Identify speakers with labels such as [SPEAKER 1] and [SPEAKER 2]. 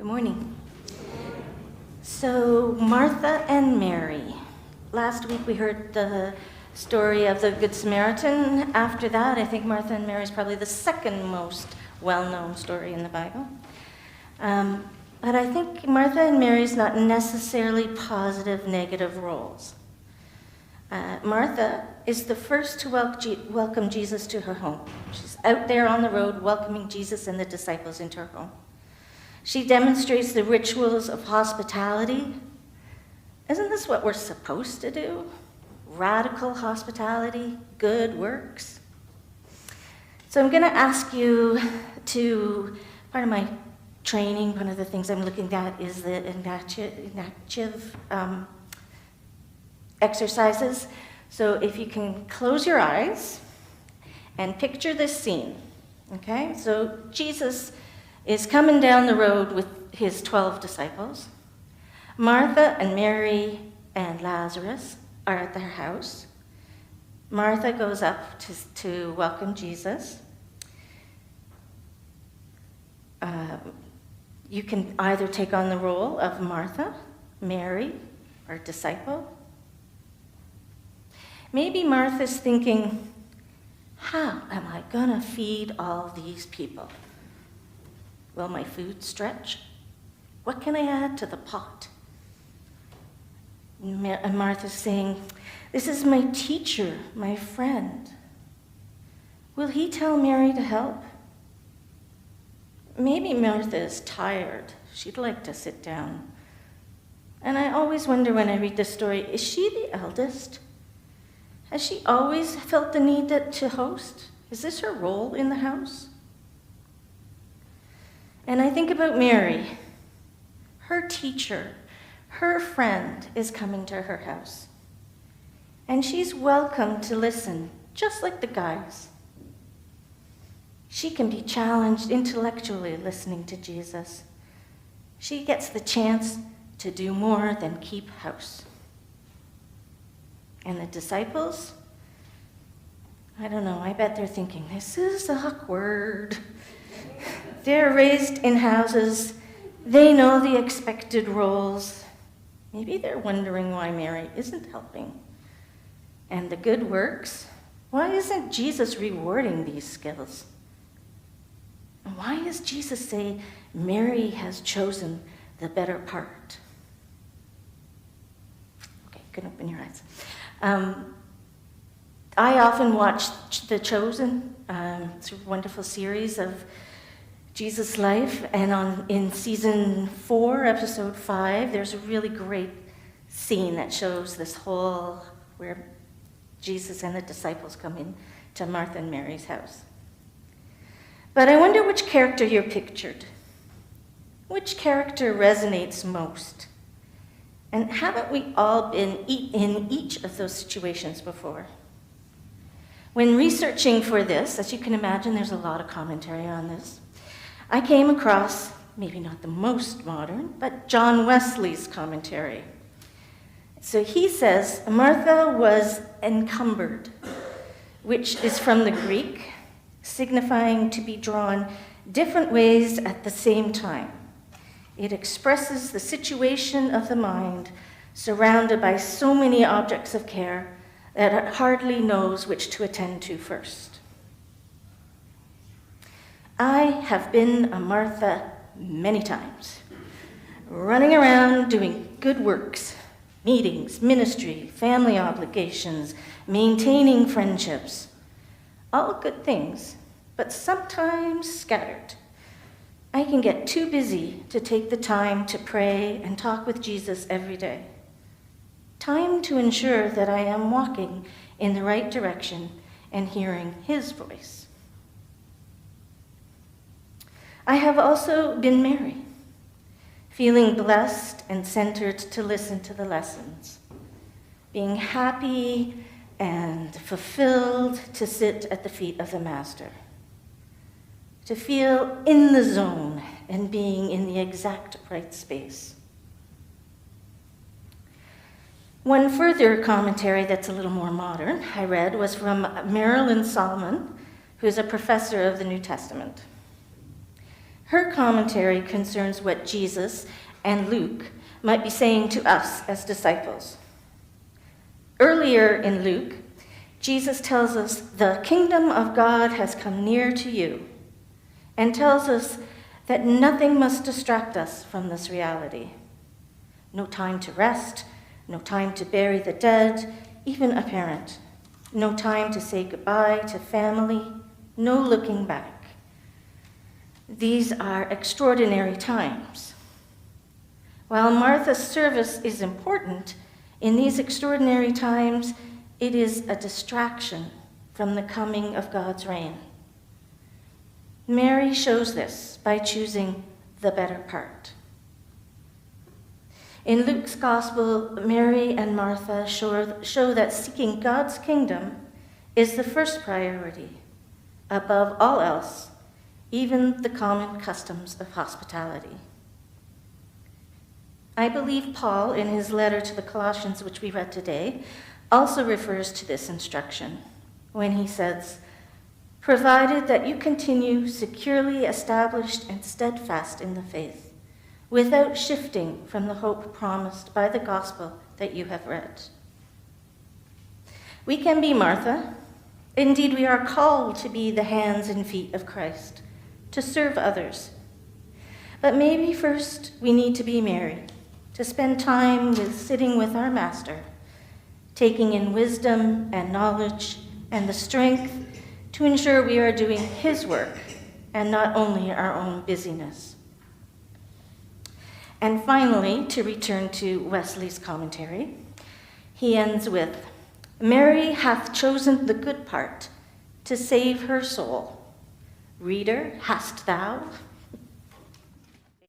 [SPEAKER 1] Good morning. So, Martha and Mary. Last week we heard the story of the Good Samaritan. After that, I think Martha and Mary is probably the second most well-known story in the Bible. But I think Martha and Mary is not necessarily positive, negative roles. Martha is the first to welcome Jesus to her home. She's out there on the road welcoming Jesus and the disciples into her home. She demonstrates the rituals of hospitality. Isn't this what we're supposed to do? Radical hospitality, good works. So I'm going to ask you to, part of my training, one of the things I'm looking at is the inactive exercises. So if you can close your eyes and picture this scene, okay? So Jesus is coming down the road with his 12 disciples. Martha and Mary and Lazarus are at their house. Martha goes up to welcome Jesus. You can either take on the role of Martha, Mary, or disciple. Maybe Martha's thinking, how am I gonna feed all these people? Will my food stretch? What can I add to the pot? And Martha's saying, this is my teacher, my friend. Will he tell Mary to help? Maybe Martha is tired. She'd like to sit down. And I always wonder when I read this story, is she the eldest? Has she always felt the need to host? Is this her role in the house? And I think about Mary. Her teacher, her friend is coming to her house. And she's welcome to listen, just like the guys. She can be challenged intellectually listening to Jesus. She gets the chance to do more than keep house. And the disciples, I don't know, I bet they're thinking, this is awkward. They're raised in houses. They know the expected roles. Maybe they're wondering why Mary isn't helping. And the good works, why isn't Jesus rewarding these skills? And why does Jesus say Mary has chosen the better part? Okay, you can open your eyes. I often watch The Chosen. It's a wonderful series of Jesus' life, and in season 4, episode 5, there's a really great scene that shows this whole, where Jesus and the disciples come in to Martha and Mary's house. But I wonder which character you're pictured. Which character resonates most? And haven't we all been in each of those situations before? When researching for this, as you can imagine, there's a lot of commentary on this. I came across, maybe not the most modern, but John Wesley's commentary. So he says, Martha was encumbered, which is from the Greek, signifying to be drawn different ways at the same time. It expresses the situation of the mind surrounded by so many objects of care that it hardly knows which to attend to first. I have been a Martha many times, running around doing good works, meetings, ministry, family obligations, maintaining friendships, all good things, but sometimes scattered. I can get too busy to take the time to pray and talk with Jesus every day. Time to ensure that I am walking in the right direction and hearing his voice. I have also been Mary, feeling blessed and centered to listen to the lessons, being happy and fulfilled to sit at the feet of the Master, to feel in the zone and being in the exact right space. One further commentary that's a little more modern I read was from Marilyn Solomon, who is a professor of the New Testament. Her commentary concerns what Jesus and Luke might be saying to us as disciples. Earlier in Luke, Jesus tells us the kingdom of God has come near to you, and tells us that nothing must distract us from this reality. No time to rest, no time to bury the dead, even a parent. No time to say goodbye to family, no looking back. These are extraordinary times. While Martha's service is important, in these extraordinary times, it is a distraction from the coming of God's reign. Mary shows this by choosing the better part. In Luke's gospel, Mary and Martha show that seeking God's kingdom is the first priority, above all else, even the common customs of hospitality. I believe Paul, in his letter to the Colossians, which we read today, also refers to this instruction when he says, "Provided that you continue securely established and steadfast in the faith, without shifting from the hope promised by the gospel that you have read." We can be Martha. Indeed, we are called to be the hands and feet of Christ, to serve others. But maybe first we need to be Mary, to spend time sitting with our Master, taking in wisdom and knowledge and the strength to ensure we are doing his work and not only our own busyness. And finally, to return to Wesley's commentary, he ends with, "Mary hath chosen the good part to save her soul. Reader, hast thou,